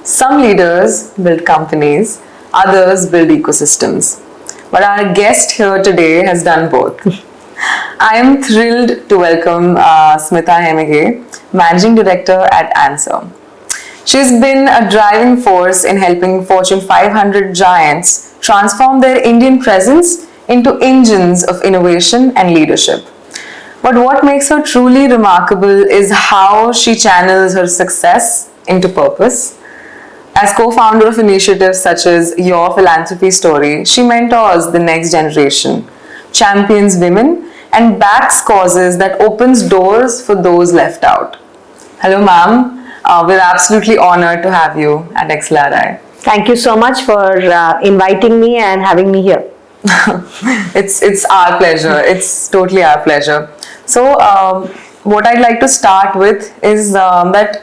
Some leaders build companies, others build ecosystems. But our guest here today has done both. I am thrilled to welcome Smita Hemmigae, Managing Director at ANSR. She's been a driving force in helping Fortune 500 giants transform their Indian presence into engines of innovation and leadership. But what makes her truly remarkable is how she channels her success into purpose. As co-founder of initiatives such as Your Philanthropy Story, she mentors the next generation, champions women, and backs causes that opens doors for those left out. Hello, ma'am. We're absolutely honored to have you at XLRI. Thank you so much for inviting me and having me here. It's our pleasure. It's totally our pleasure. So, what I'd like to start with is that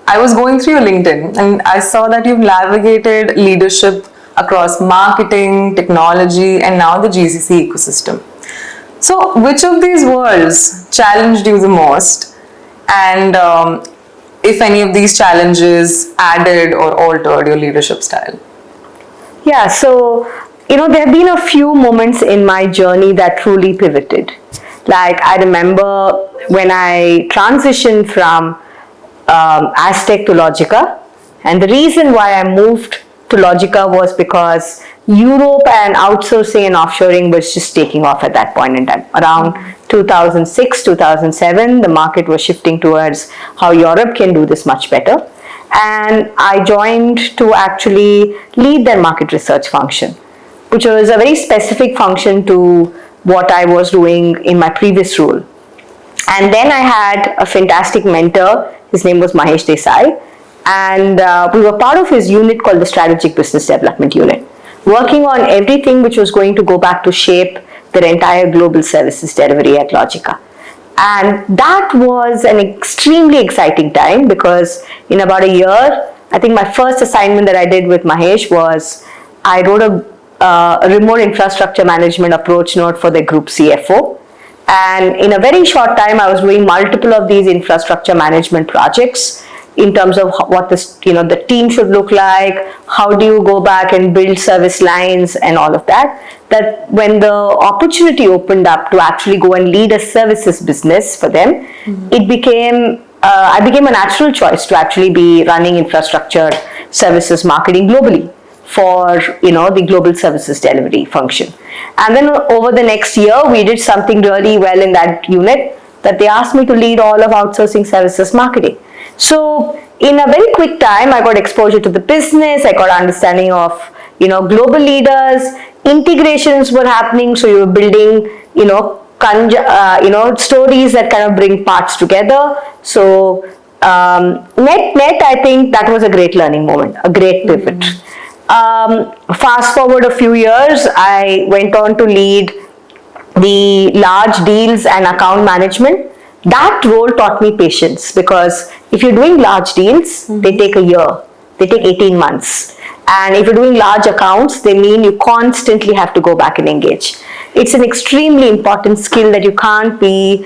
I was going through your LinkedIn and I saw that you've navigated leadership across marketing, technology, and now the GCC ecosystem. So, which of these worlds challenged you the most? And if any of these challenges added or altered your leadership style? Yeah, so, there have been a few moments in my journey that truly pivoted. Like, I remember when I transitioned from Aztec to Logica, and the reason why I moved to Logica was because Europe and outsourcing and offshoring was just taking off at that point in time. Around 2006, 2007, the market was shifting towards how Europe can do this much better. And I joined to actually lead their market research function, which was a very specific function to what I was doing in my previous role. And then I had a fantastic mentor. His name was Mahesh Desai, and we were part of his unit called the Strategic Business Development Unit, working on everything which was going to go back to shape their entire global services delivery at Logica. And that was an extremely exciting time because in about a year, I think my first assignment that I did with Mahesh was I wrote a remote infrastructure management approach note for the group CFO. And in a very short time, I was doing multiple of these infrastructure management projects in terms of what the team should look like, how do you go back and build service lines and all of that. That when the opportunity opened up to actually go and lead a services business for them, it became I became a natural choice to actually be running infrastructure services marketing globally for the global services delivery function. And then over the next year, we did something really well in that unit that they asked me to lead all of outsourcing services marketing. So in a very quick time, I got exposure to the business, I got understanding of global leaders, integrations were happening, so you were building stories that kind of bring parts together. So net, I think that was a great learning moment, a great pivot. Fast forward a few years, I went on to lead the large deals and account management. That role taught me patience because if you're doing large deals, they take a year, they take 18 months. And if you're doing large accounts, they mean you constantly have to go back and engage. It's an extremely important skill that you can't be,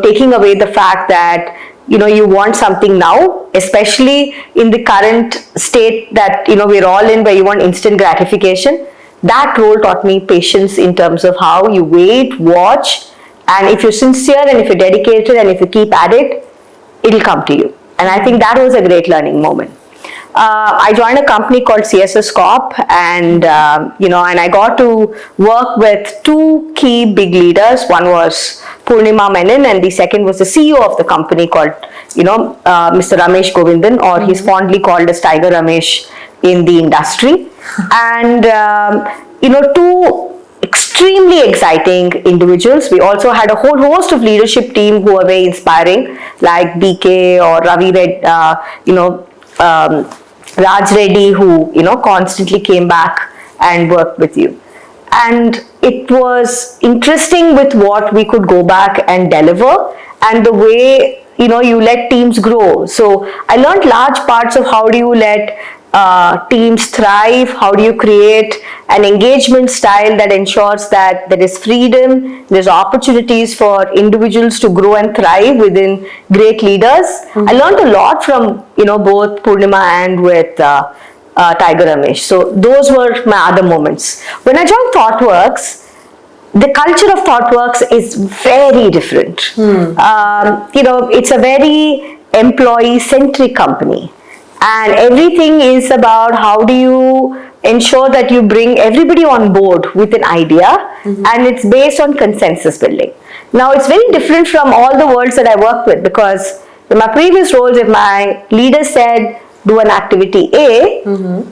taking away the fact that you want something now, especially in the current state that we're all in, where you want instant gratification. That role taught me patience in terms of how you wait, watch, and if you're sincere and if you're dedicated and if you keep at it, it'll come to you. And I think that was a great learning moment. I joined a company called CSS Corp, and and I got to work with two key big leaders. One was Purnima Menon, and the second was the CEO of the company called Mr. Ramesh Govindan, or he's fondly called as Tiger Ramesh in the industry. And two extremely exciting individuals. We also had a whole host of leadership team who were very inspiring, like BK or Ravi Raj Reddy, who constantly came back and worked with you. And it was interesting with what we could go back and deliver, and the way you let teams grow. So I learned large parts of how do you let teams thrive? How do you create an engagement style that ensures that there is freedom, there's opportunities for individuals to grow and thrive within great leaders? I learned a lot from both Purnima and with Tiger Ramesh. So those were my other moments. When I joined ThoughtWorks, the culture of ThoughtWorks is very different. It's a very employee-centric company, and everything is about how do you ensure that you bring everybody on board with an idea, and it's based on consensus building. Now, it's very different from all the worlds that I work with, because in my previous roles, if my leader said, do an activity A,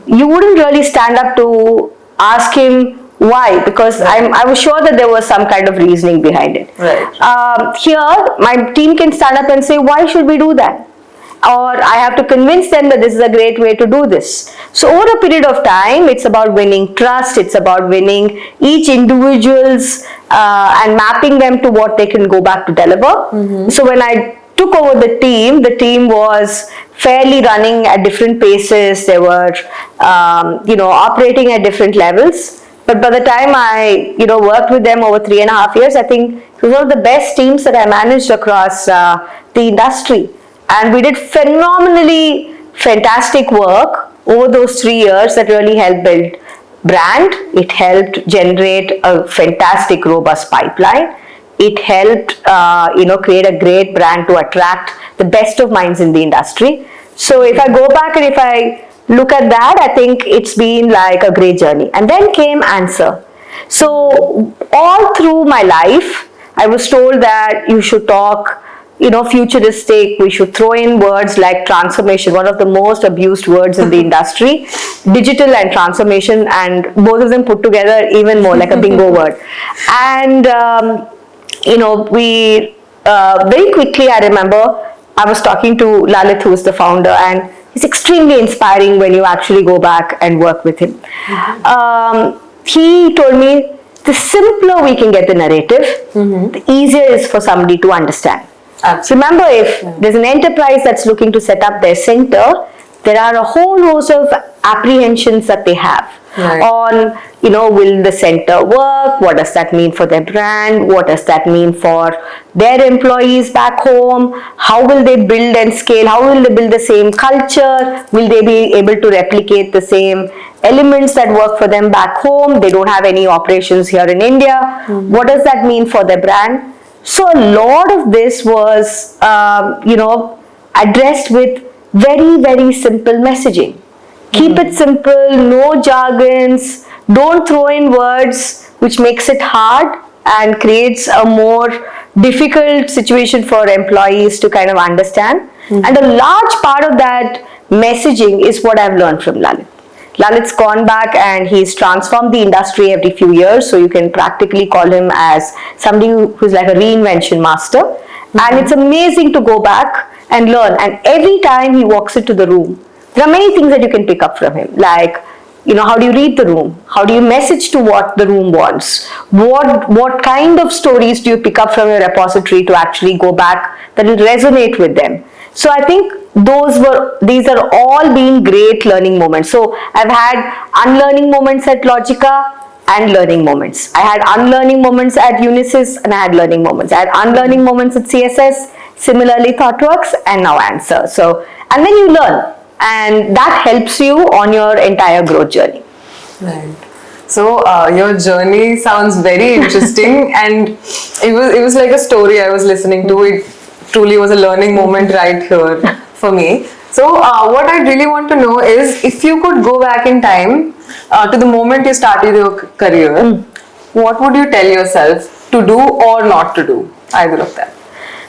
you wouldn't really stand up to ask him why, because I was sure that there was some kind of reasoning behind it. Here, my team can stand up and say, why should we do that? Or I have to convince them that this is a great way to do this. So over a period of time, it's about winning trust, it's about winning each individual's and mapping them to what they can go back to deliver. So when I took over the team was fairly running at different paces. They were, operating at different levels. But by the time I, worked with them over 3.5 years, I think it was one of the best teams that I managed across the industry. And we did phenomenally fantastic work over those 3 years that really helped build brand. It helped generate a fantastic, robust pipeline. It helped, create a great brand to attract the best of minds in the industry. So if I go back and if I look at that, I think it's been like a great journey. And then came ANSR. So all through my life, I was told that you should talk, futuristic. We should throw in words like transformation, one of the most abused words in the industry, digital and transformation, and both of them put together even more like a bingo word. And, we very quickly, I remember I was talking to Lalit, who is the founder, and he's extremely inspiring when you actually go back and work with him. He told me, the simpler we can get the narrative, the easier it is for somebody to understand. So remember, if there's an enterprise that's looking to set up their center, there are a whole host of apprehensions that they have on, will the center work? What does that mean for their brand? What does that mean for their employees back home? How will they build and scale? How will they build the same culture? Will they be able to replicate the same elements that work for them back home? They don't have any operations here in India. What does that mean for their brand? So a lot of this was, addressed with very, very simple messaging. Keep it simple, no jargons, don't throw in words which makes it hard and creates a more difficult situation for employees to kind of understand. And a large part of that messaging is what I've learned from Lalit. Lalit's gone back and he's transformed the industry every few years, so you can practically call him as somebody who's like a reinvention master. And it's amazing to go back and learn. And every time he walks into the room, there are many things that you can pick up from him, like, how do you read the room? How do you message to what the room wants? What kind of stories do you pick up from your repository to actually go back that will resonate with them? So I think these are all been great learning moments. So I've had unlearning moments at Logica and learning moments. I had unlearning moments at Unisys and I had learning moments. I had unlearning moments at CSS, similarly ThoughtWorks, and now ANSR. So, and then you learn, and that helps you on your entire growth journey. Right. So your journey sounds very interesting, and it was like a story I was listening to. It truly was a learning moment right here for me. So what I really want to know is, if you could go back in time to the moment you started your career, what would you tell yourself to do or not to do, either of them?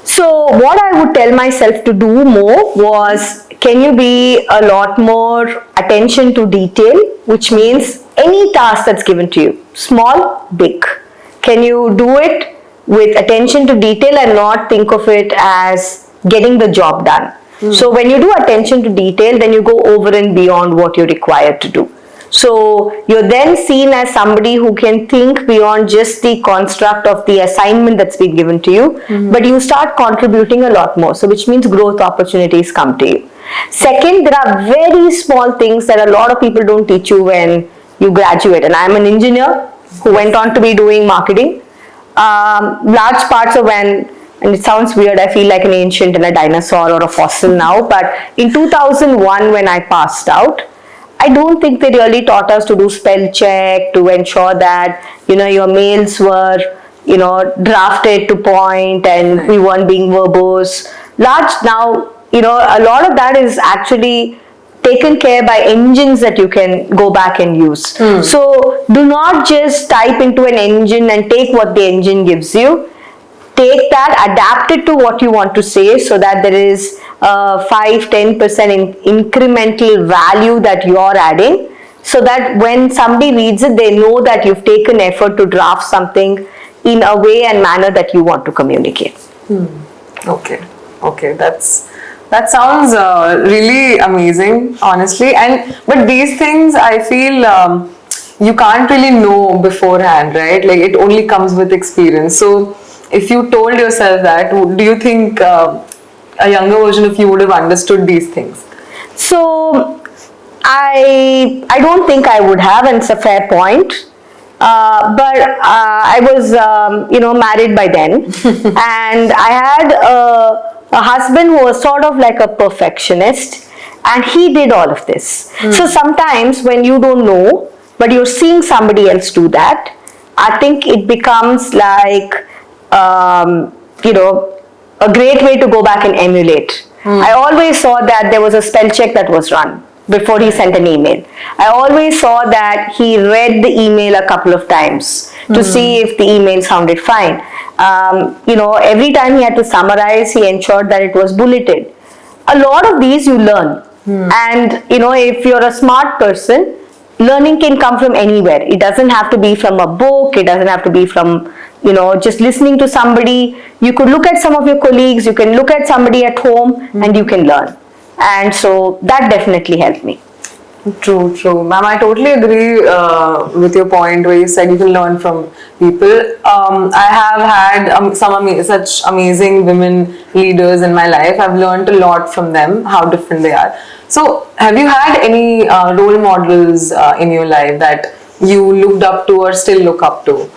So what I would tell myself to do more was, can you be a lot more attention to detail, which means any task that's given to you, small, big, can you do it with attention to detail and not think of it as getting the job done. So when you do attention to detail, then you go over and beyond what you're required to do. So you're then seen as somebody who can think beyond just the construct of the assignment that's been given to you, but you start contributing a lot more. So which means growth opportunities come to you. Second, there are very small things that a lot of people don't teach you when you graduate. And I'm an engineer who went on to be doing marketing. Large parts of when, and it sounds weird, I feel like an ancient and a dinosaur or a fossil now, but in 2001 when I passed out, I don't think they really taught us to do spell check, to ensure that, your mails were, drafted to point and we weren't being verbose. Now, a lot of that is actually taken care by engines that you can go back and use. So do not just type into an engine and take what the engine gives you. Take that, adapt it to what you want to say so that there is 5-10% incremental value that you're adding, so that when somebody reads it, they know that you've taken effort to draft something in a way and manner that you want to communicate. Okay, that sounds really amazing, honestly. But these things, I feel you can't really know beforehand, right? Like, it only comes with experience. So if you told yourself that, do you think a younger version of you would have understood these things? So I don't think I would have, and it's a fair point. But I was, married by then, and I had a husband who was sort of like a perfectionist, and he did all of this. So sometimes when you don't know, but you're seeing somebody else do that, I think it becomes like, a great way to go back and emulate. I always saw that there was a spell check that was run before he sent an email. I always saw that he read the email a couple of times to see if the email sounded fine. Every time he had to summarize, he ensured that it was bulleted. A lot of these you learn. And, if you're a smart person, learning can come from anywhere. It doesn't have to be from a book. It doesn't have to be from, just listening to somebody. You could look at some of your colleagues. You can look at somebody at home and you can learn. And so that definitely helped me. True. Ma'am, I totally agree with your point where you said you can learn from people. I have had such amazing women leaders in my life. I've learned a lot from them, how different they are. So have you had any role models in your life that you looked up to or still look up to?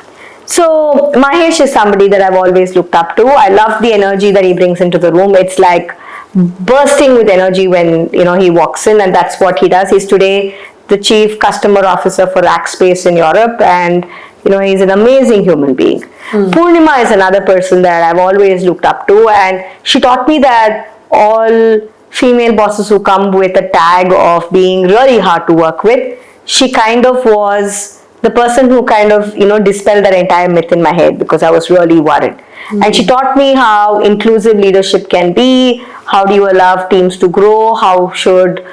So Mahesh is somebody that I've always looked up to. I love the energy that he brings into the room. It's like bursting with energy when he walks in, and that's what he does. He's today the chief customer officer for Rackspace in Europe, and he's an amazing human being. Purnima is another person that I've always looked up to, and she taught me that all female bosses who come with a tag of being really hard to work with, she kind of was the person who kind of dispelled that entire myth in my head, because I was really worried. And she taught me how inclusive leadership can be, how do you allow teams to grow, how should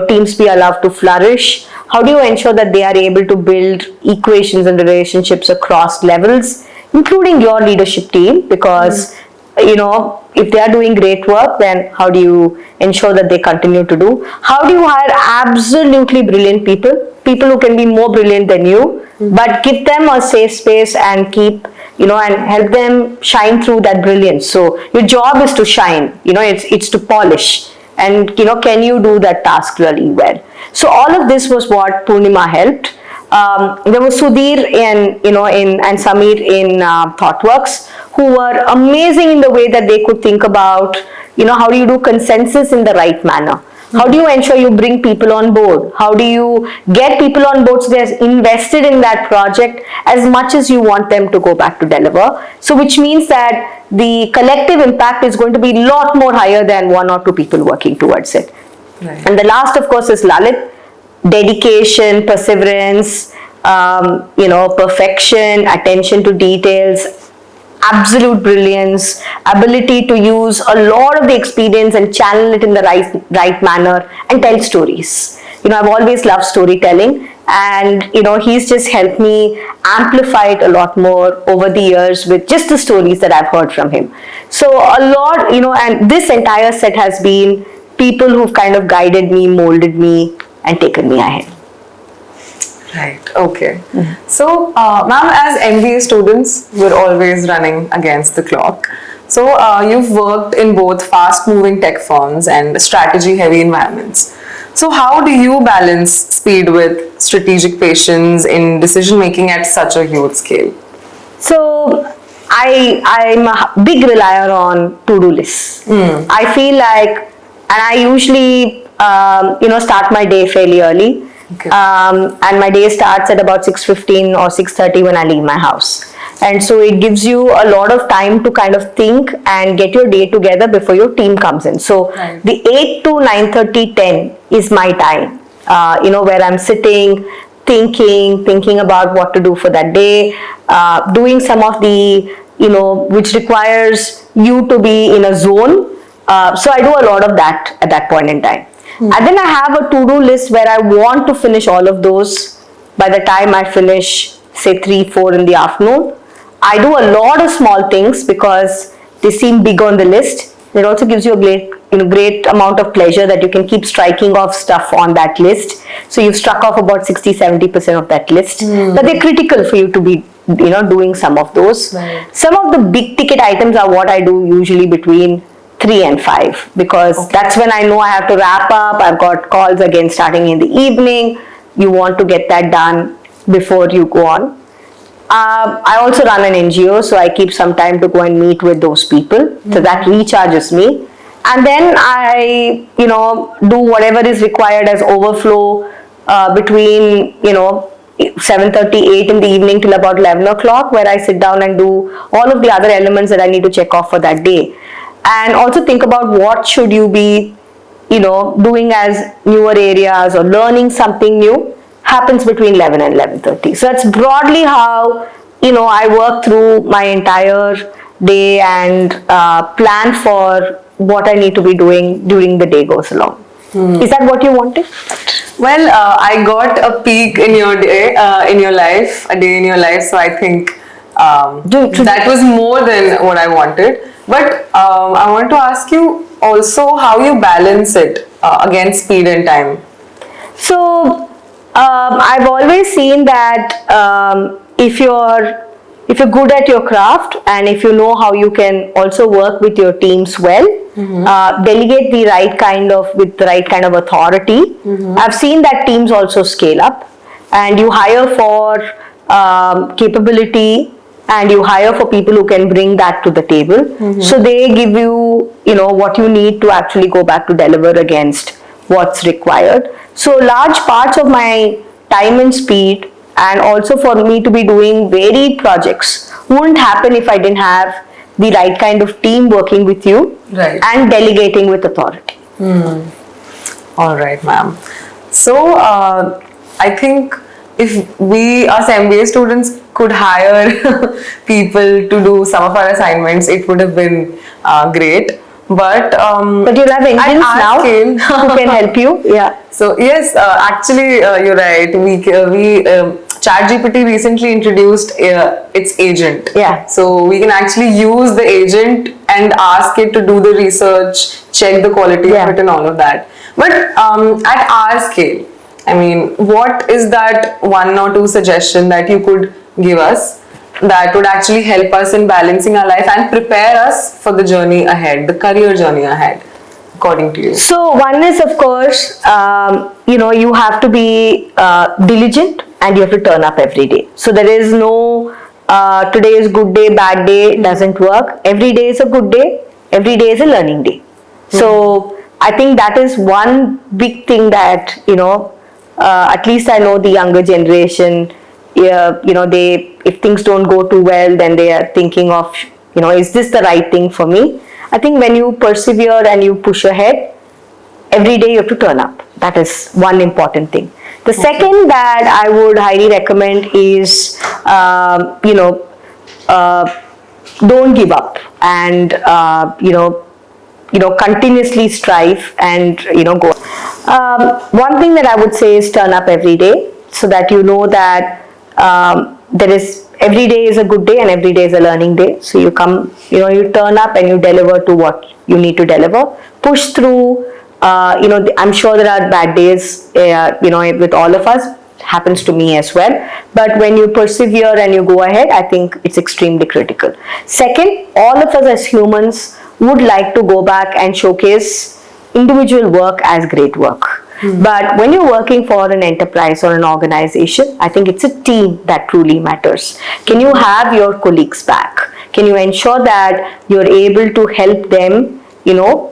teams be allowed to flourish, how do you ensure that they are able to build equations and relationships across levels, including your leadership team, because if they are doing great work, then how do you ensure that they continue to do? How do you hire absolutely brilliant people who can be more brilliant than you, but give them a safe space and keep, and help them shine through that brilliance. So your job is to shine, it's to polish, and can you do that task really well? So all of this was what Purnima helped. There was Sudhir and Sameer in ThoughtWorks, who were amazing in the way that they could think about, how do you do consensus in the right manner? How do you ensure you bring people on board? How do you get people on board so they're invested in that project as much as you want them to go back to deliver? So which means that the collective impact is going to be a lot more higher than one or two people working towards it. Right. And the last, of course, is Lalit. Dedication, perseverance, perfection, attention to details, absolute brilliance, ability to use a lot of the experience and channel it in the right manner and tell stories. I've always loved storytelling, and he's just helped me amplify it a lot more over the years with just the stories that I've heard from him. So a lot, and this entire set has been people who've kind of guided me, molded me, and taken me ahead. Right, okay. So, ma'am, as MBA students, we're always running against the clock. So you've worked in both fast-moving tech firms and strategy-heavy environments. So how do you balance speed with strategic patience in decision-making at such a huge scale? So I'm a big relier on to-do lists. I feel like, and I usually start my day fairly early. Okay. And my day starts at about 6:15 or 6:30 when I leave my house. And so it gives you a lot of time to kind of think and get your day together before your team comes in. So Right. the 8 to 9:30, 10 is my time, where I'm sitting, thinking about what to do for that day, doing some of the, which requires you to be in a zone. So I do a lot of that at that point in time. And then I have a to-do list where I want to finish all of those by the time I finish, say 3, 4 in the afternoon. I do a lot of small things because they seem big on the list. It also gives you a great amount of pleasure that you can keep striking off stuff on that list. So you've struck off about 60-70% of that list. But they're critical for you to be, doing some of those. Right. Some of the big ticket items are what I do usually between 3 and 5, because that's when I know I have to wrap up. I've got calls again starting in the evening. You want to get that done before you go on. I also run an NGO, so I keep some time to go and meet with those people. So that recharges me. And then I, do whatever is required as overflow between, 7:30, 8 in the evening till about 11 o'clock, where I sit down and do all of the other elements that I need to check off for that day. And also think about what should you be, doing as newer areas or learning something new happens between 11 and 11:30. So that's broadly how, I work through my entire day and plan for what I need to be doing during the day goes along. Is that what you wanted? Well, I got a peek in your day, in your life, a day in your life. So I think that was more than what I wanted. But I want to ask you also how you balance it against speed and time. So I've always seen that if you're good at your craft and if you know how you can also work with your teams well, delegate with the right kind of authority. I've seen that teams also scale up, and you hire for capability, and you hire for people who can bring that to the table. So they give you, what you need to actually go back to deliver against what's required. So large parts of my time and speed, and also for me to be doing varied projects, wouldn't happen if I didn't have the right kind of team working with you, Right. and delegating with authority. All right, ma'am. So I think if we as MBA students could hire people to do some of our assignments, it would have been great. But you'll have engines now scale, who can help you. Yeah. So yes, actually you're right. We ChatGPT recently introduced its agent. Yeah. So we can actually use the agent and ask it to do the research, check the quality of it and all of that. But at our scale, I mean, what is that 1 or 2 suggestion that you could give us that would actually help us in balancing our life and prepare us for the journey ahead, the career journey ahead, according to you? So one is, of course, you have to be diligent, and you have to turn up every day. So there is no today is good day, bad day, doesn't work. Every day is a good day. Every day is a learning day. So I think that is one big thing that, at least I know the younger generation, if things don't go too well, then they are thinking of, is this the right thing for me? I think when you persevere and you push ahead, every day you have to turn up. That is one important thing. The second that I would highly recommend is, don't give up, and, continuously strive and, go. One thing that I would say is turn up every day, so that you know that every day is a good day and every day is a learning day. So you come, you turn up and you deliver to what you need to deliver. Push through. I'm sure there are bad days, with all of us. happens to me as well. But when you persevere and you go ahead, I think it's extremely critical. Second, all of us as humans would like to go back and showcase individual work as great work. But when you're working for an enterprise or an organization, I think it's a team that truly matters. Can you have your colleagues back? Can you ensure that you're able to help them,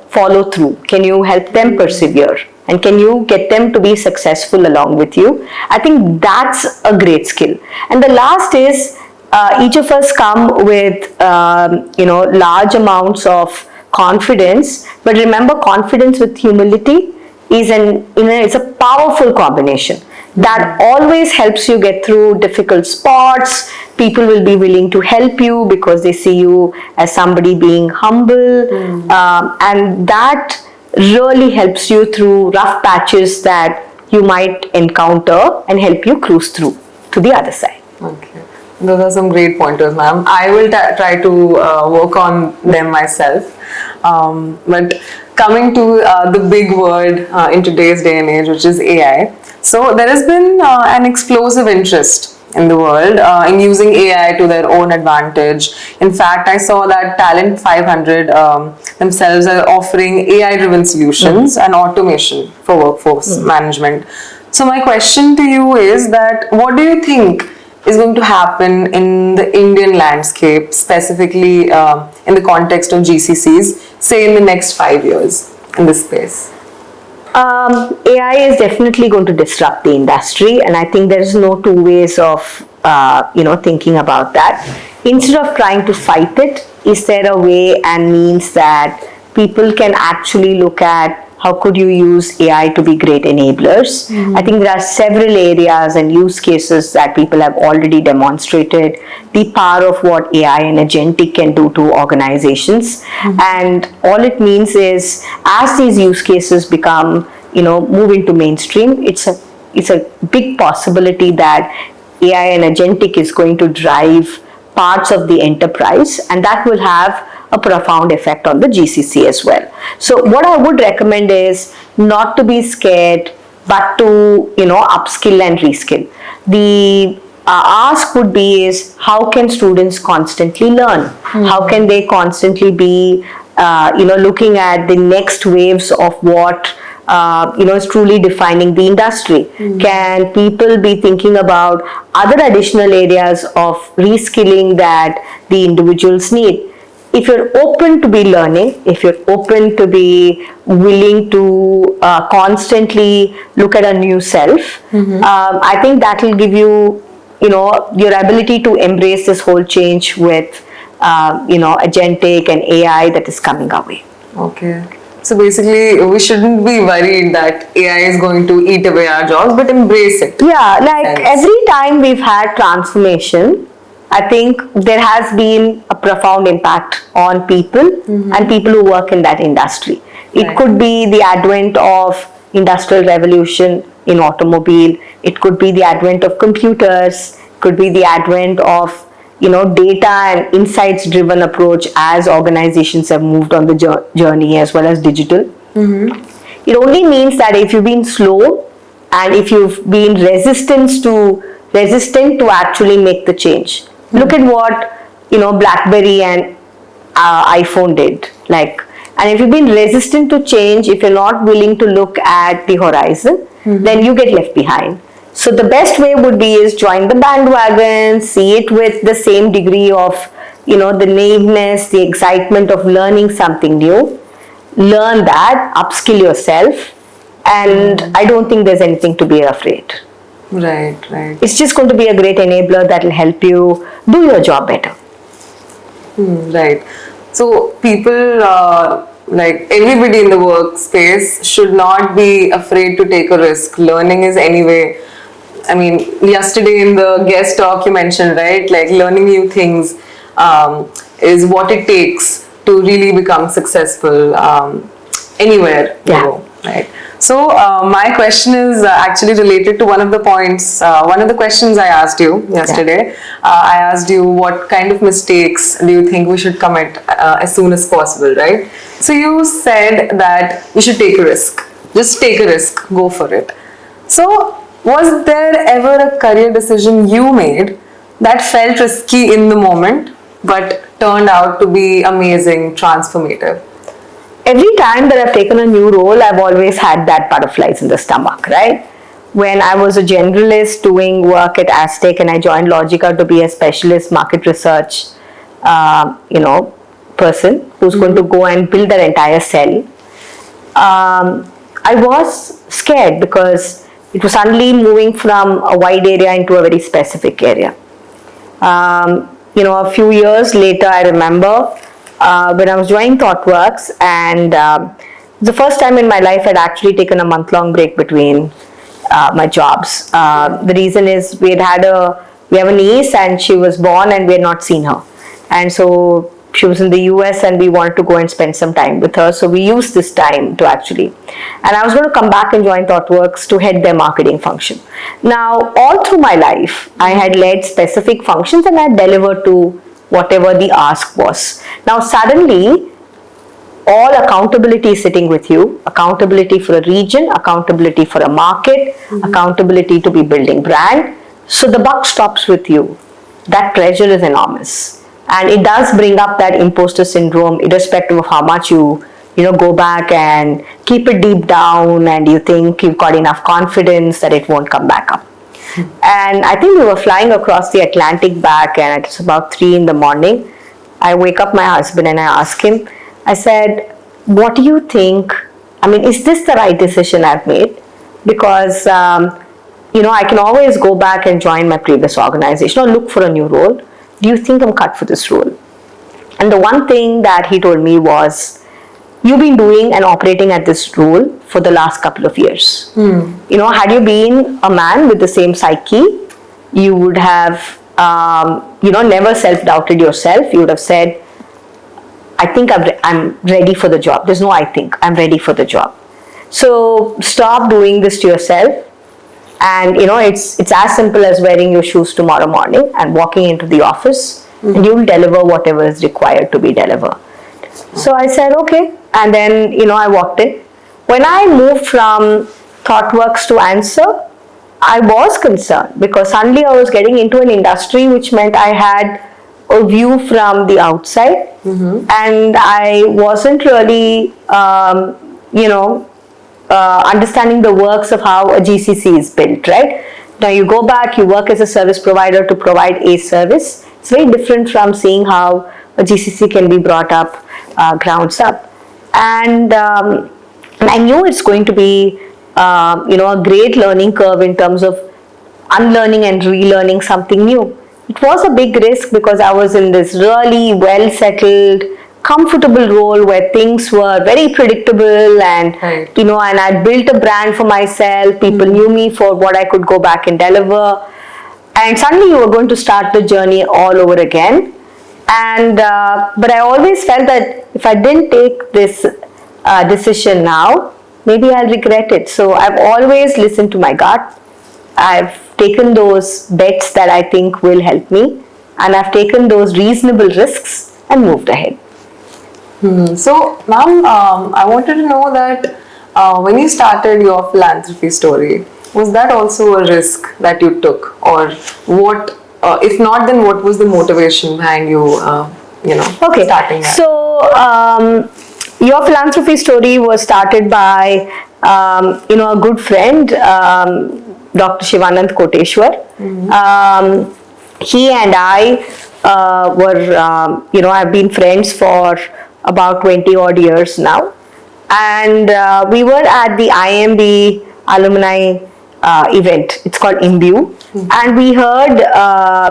follow through? Can you help them persevere? And can you get them to be successful along with you? I think that's a great skill. And the last is, each of us come with, large amounts of confidence. But remember, confidence with humility is it's a powerful combination that always helps you get through difficult spots. People will be willing to help you because they see you as somebody being humble, and that really helps you through rough patches that you might encounter and help you cruise through to the other side. Okay. Those are some great pointers, ma'am. I will try to work on them myself. But coming to the big word in today's day and age, which is AI. So there has been an explosive interest in the world in using AI to their own advantage. In fact, I saw that Talent 500 themselves are offering AI-driven solutions and automation for workforce management. So my question to you is that what do you think is going to happen in the Indian landscape, specifically in the context of GCCs, say in the next 5 years in this space? AI is definitely going to disrupt the industry, and I think there's no two ways of thinking about that. Instead of trying to fight it, is there a way and means that people can actually look at how could you use AI to be great enablers? I think there are several areas and use cases that people have already demonstrated the power of what AI and agentic can do to organizations. And all it means is, as these use cases become, move into mainstream, it's a big possibility that AI and agentic is going to drive parts of the enterprise, and that will have a profound effect on the GCC as well. So what I would recommend is not to be scared, but to upskill and reskill. The ask would be is, how can students constantly learn? How can they constantly be looking at the next waves of what is truly defining the industry? Can people be thinking about other additional areas of reskilling that the individuals need? If you're open to be learning, if you're open to be willing to constantly look at a new self, I think that will give you, your ability to embrace this whole change with, agentic and AI that is coming our way. Okay. So basically, we shouldn't be worried that AI is going to eat away our jobs, but embrace it. Yeah, like every time we've had transformation, I think there has been a profound impact on people and people who work in that industry. It could be the advent of industrial revolution in automobile. It could be the advent of computers. It could be the advent of data and insights driven approach as organizations have moved on the journey, as well as digital. It only means that if you've been slow and if you've been resistant to actually make the change. Look at what BlackBerry and iPhone did. And if you've been resistant to change, if you're not willing to look at the horizon, then you get left behind. So the best way would be is join the bandwagon, see it with the same degree of the naiveness, the excitement of learning something new. Learn that, upskill yourself, and I don't think there's anything to be afraid. Right. It's just going to be a great enabler that will help you do your job better. Right. So people, like everybody in the workspace, should not be afraid to take a risk. Learning is anyway, I mean, yesterday in the guest talk you mentioned, right? Like learning new things is what it takes to really become successful anywhere you go, right? So my question is actually related to one of the points, one of the questions I asked you yesterday. I asked you what kind of mistakes do you think we should commit as soon as possible, right? So you said that we should take a risk. Just take a risk, go for it. So Was there ever a career decision you made that felt risky in the moment but turned out to be amazing, transformative? Every time that I've taken a new role, I've always had that butterflies in the stomach, right? When I was a generalist doing work at Aztec and I joined Logica to be a specialist market research, person who's going to go and build their entire cell, I was scared because it was suddenly moving from a wide area into a very specific area. A few years later, I remember when I was joining ThoughtWorks, and the first time in my life I'd actually taken a month-long break between my jobs. The reason is we have a niece and she was born and we had not seen her, and so she was in the US and we wanted to go and spend some time with her, so we used this time to actually, and I was going to come back and join ThoughtWorks to head their marketing function. Now, all through my life I had led specific functions and I had delivered to whatever the ask was. Now suddenly all accountability is sitting with you, accountability for a region, accountability for a market, accountability to be building brand. So the buck stops with you. That pressure is enormous. And it does bring up that imposter syndrome, irrespective of how much you go back and keep it deep down and you think you've got enough confidence that it won't come back up. And I think we were flying across the Atlantic back and it's about 3 a.m. I wake up my husband and I ask him, I said, what do you think? I mean, is this the right decision I've made? Because, I can always go back and join my previous organization or look for a new role. Do you think I'm cut for this role? And the one thing that he told me was, you've been doing and operating at this role for the last couple of years. Had you been a man with the same psyche, you would have, never self-doubted yourself. You would have said, I think I'm ready for the job. There's no I think, I'm ready for the job. So stop doing this to yourself. And it's as simple as wearing your shoes tomorrow morning and walking into the office and you'll deliver whatever is required to be delivered. So I said, okay. And then, I walked in. When I moved from ThoughtWorks to ANSR, I was concerned because suddenly I was getting into an industry which meant I had a view from the outside, and I wasn't really, understanding the works of how a GCC is built, right? Now you go back, you work as a service provider to provide a service. It's very different from seeing how a GCC can be brought up grounds up. And I knew it's going to be, a great learning curve in terms of unlearning and relearning something new. It was a big risk because I was in this really well-settled, comfortable role where things were very predictable and, and I built a brand for myself. People knew me for what I could go back and deliver. And suddenly you were going to start the journey all over again. And but I always felt that if I didn't take this decision now, maybe I'll regret it. So I've always listened to my gut. I've taken those bets that I think will help me, and I've taken those reasonable risks and moved ahead. So, ma'am, I wanted to know that when you started your philanthropy story, was that also a risk that you took, or what? If not, then what was the motivation behind you, starting? So, your philanthropy story was started by, a good friend, Dr. Shivanand Koteshwar. He and I I've been friends for about 20 odd years now. And we were at the IMB alumni event. It's called Imbue. And we heard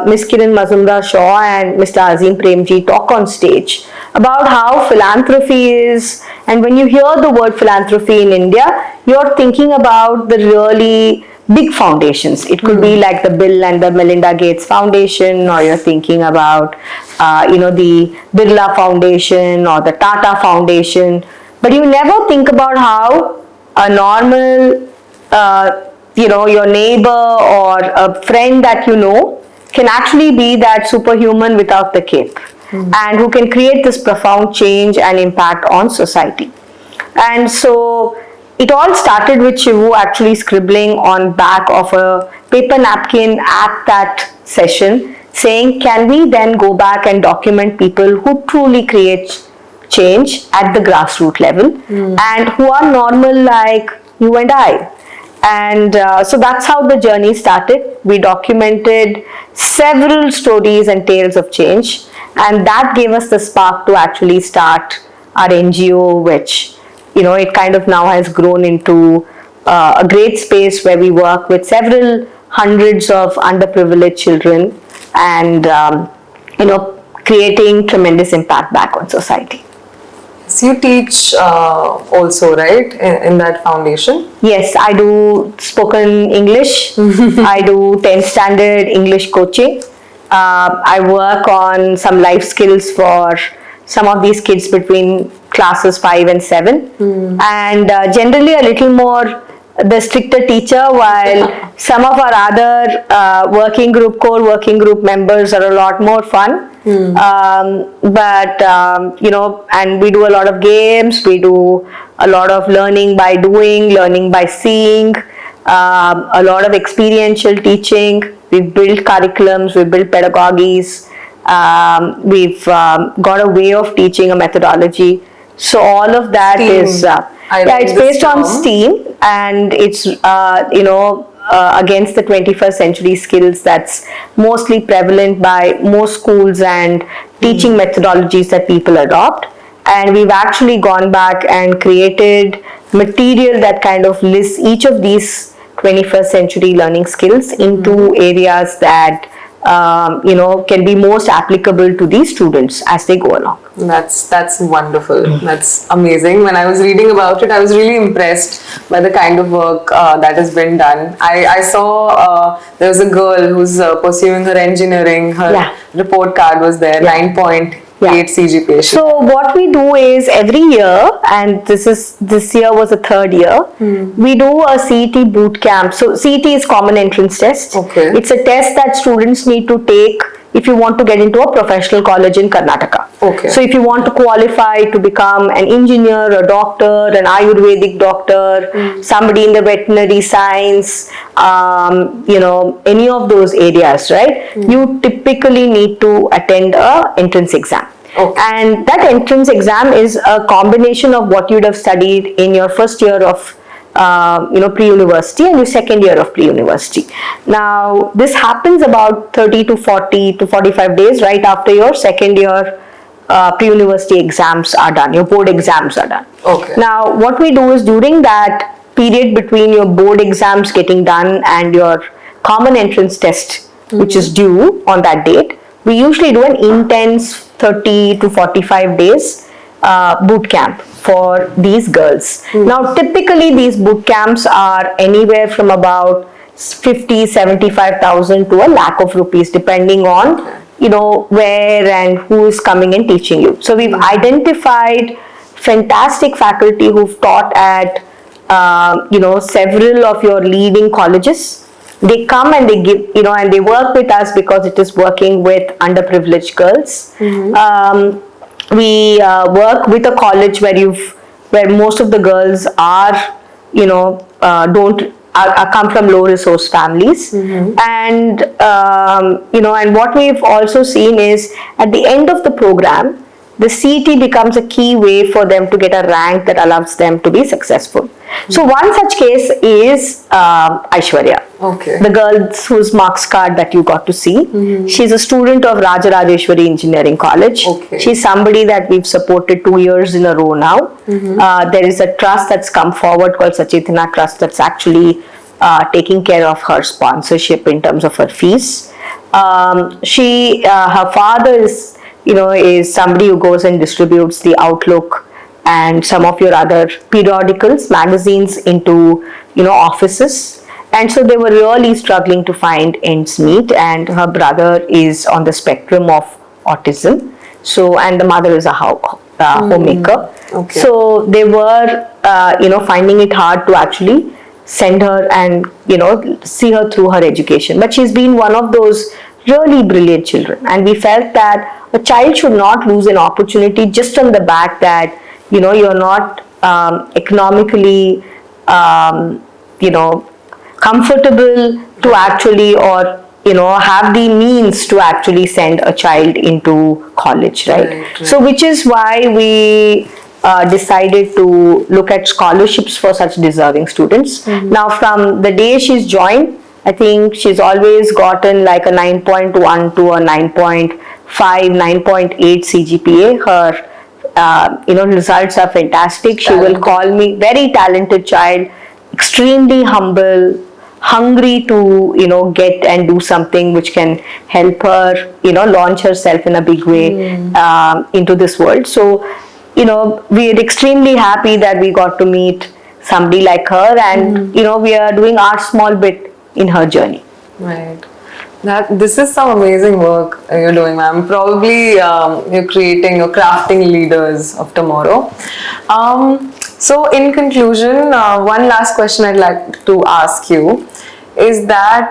Ms. Kiran Mazumdar-Shaw and Mr. Azim Premji talk on stage about how philanthropy is, and when you hear the word philanthropy in India, you're thinking about the really big foundations. It could be like the Bill and the Melinda Gates Foundation, or you're thinking about, the Birla Foundation or the Tata Foundation. But you never think about how a normal, your neighbor or a friend that you know can actually be that superhuman without the cape, and who can create this profound change and impact on society. And so it all started with Shivu actually scribbling on back of a paper napkin at that session, saying, can we then go back and document people who truly create change at the grassroots level and who are normal like you and I. And so that's how the journey started. We documented several stories and tales of change, and that gave us the spark to actually start our NGO, which, it kind of now has grown into a great space where we work with several hundreds of underprivileged children and, creating tremendous impact back on society. So you teach also, right, in that foundation? Yes, I do spoken English. I do 10th standard English coaching. I work on some life skills for some of these kids between classes 5 and 7. And generally a little more the stricter teacher, while some of our other core working group members are a lot more fun. And we do a lot of games, we do a lot of learning by doing, learning by seeing, a lot of experiential teaching. We've built curriculums, we've built pedagogies, we've got a way of teaching, a methodology. So all of that is it's based on STEAM, and it's against the 21st century skills that's mostly prevalent by most schools and teaching methodologies that people adopt. And we've actually gone back and created material that kind of lists each of these 21st century learning skills into areas that can be most applicable to these students as they go along. That's wonderful. That's amazing. When I was reading about it, I was really impressed by the kind of work that has been done. I saw there was a girl who's pursuing her engineering. Her report card was there, 9.8 CGPA. So what we do is every year, and this year was the 3rd year, we do a CET boot camp. So CET is Common Entrance Test. Okay. It's a test that students need to take if you want to get into a professional college in Karnataka. Okay. So if you want to qualify to become an engineer, a doctor, an Ayurvedic doctor, somebody in the veterinary science, any of those areas, right? You typically need to attend a entrance exam. Okay. And that entrance exam is a combination of what you'd have studied in your first year of pre-university and your second year of pre-university. Now, this happens about 30 to 40 to 45 days right after your second year pre-university exams are done, your board exams are done. Okay. Now, what we do is during that period between your board exams getting done and your common entrance test, which is due on that date, we usually do an intense 30 to 45 days boot camp for these girls. Now, typically these boot camps are anywhere from about 50-75,000 to a lakh of rupees, depending on where and who is coming and teaching you. So we've identified fantastic faculty who've taught at several of your leading colleges. They come and they give and they work with us because it is working with underprivileged girls. We work with a college where most of the girls are come from low resource families, and and what we've also seen is at the end of the program, the CET becomes a key way for them to get a rank that allows them to be successful. So one such case is Aishwarya, the girl whose marks card that you got to see. She's a student of Rajarajeshwari Engineering College. She's somebody that we've supported 2 years in a row now. There is a trust that's come forward called Sachitana Trust that's actually taking care of her sponsorship in terms of her fees. Her father is somebody who goes and distributes the Outlook and some of your other periodicals, magazines into offices, and so they were really struggling to find ends meet. And her brother is on the spectrum of autism, and the mother is a homemaker. So they were finding it hard to actually send her and see her through her education. But she's been one of those really brilliant children, and we felt that a child should not lose an opportunity just on the back that you're not economically you know, comfortable to actually, or have the means to actually send a child into college, right? So which is why we decided to look at scholarships for such deserving students. Now from the day she's joined, I think she's always gotten like a 9.1 to a 9.5, 9.8 CGPA. Her results are fantastic. She will call me, very talented child, extremely humble, hungry to get and do something which can help her launch herself in a big way into this world. So we are extremely happy that we got to meet somebody like her, and we are doing our small bit in her journey. Right. This is some amazing work you're doing, ma'am. Probably you're creating or crafting leaders of tomorrow. So in conclusion, one last question I'd like to ask you is that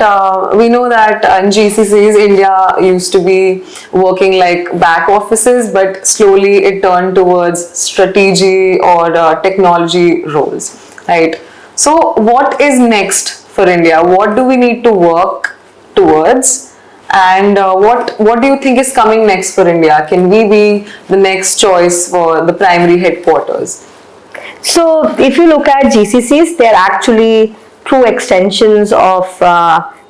we know that in GCCs, India used to be working like back offices, but slowly it turned towards strategy or technology roles, right? So what is next for India? What do we need to work towards? And what do you think is coming next for India? Can we be the next choice for the primary headquarters? So if you look at GCCs, they're actually true extensions of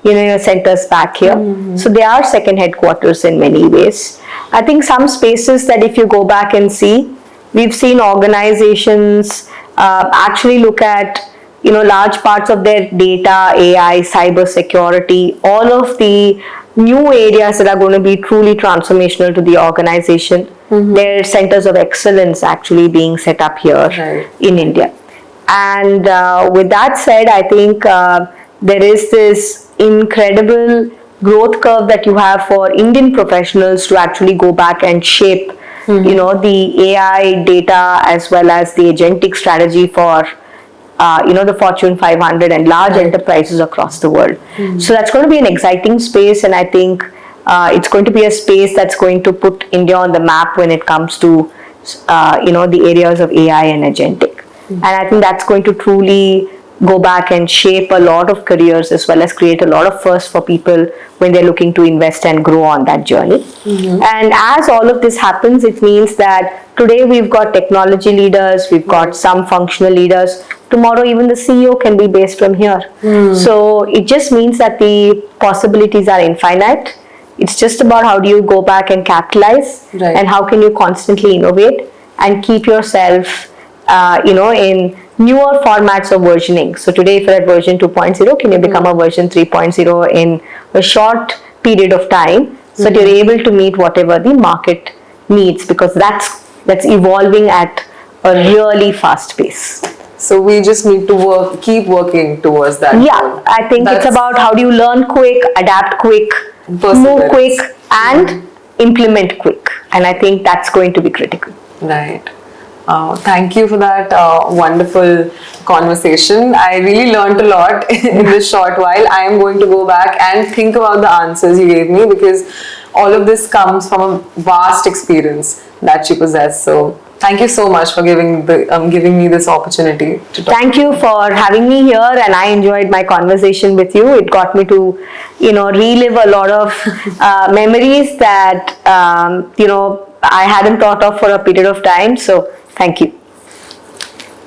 your centers back here. So they are second headquarters in many ways. I think some spaces that if you go back and see, we've seen organizations actually look at large parts of their data, AI, cyber security, all of the new areas that are going to be truly transformational to the organization. There are centers of excellence actually being set up here in India. And with that said, I think there is this incredible growth curve that you have for Indian professionals to actually go back and shape the AI data as well as the agentic strategy for the Fortune 500 and large enterprises across the world. So that's going to be an exciting space, and I think it's going to be a space that's going to put India on the map when it comes to the areas of AI and agentic. And I think that's going to truly go back and shape a lot of careers as well as create a lot of firsts for people when they're looking to invest and grow on that journey. And as all of this happens, it means that today we've got technology leaders, we've got some functional leaders. Tomorrow even the CEO can be based from here. So it just means that the possibilities are infinite. It's just about how do you go back and capitalize and how can you constantly innovate and keep yourself in newer formats of versioning. So today if you're at version 2.0, can you become a version 3.0 in a short period of time so that you're able to meet whatever the market needs, because that's evolving at a really fast pace. So we just need to keep working towards that. Yeah, I think it's about how do you learn quick, adapt quick, move quick, and implement quick. And I think that's going to be critical. Right. Thank you for that wonderful conversation. I really learned a lot in this short while. I am going to go back and think about the answers you gave me, because all of this comes from a vast experience that you possess. So thank you so much for giving me this opportunity to talk. Thank you for having me here, and I enjoyed my conversation with you. It got me to relive a lot of memories that I hadn't thought of for a period of time. So thank you.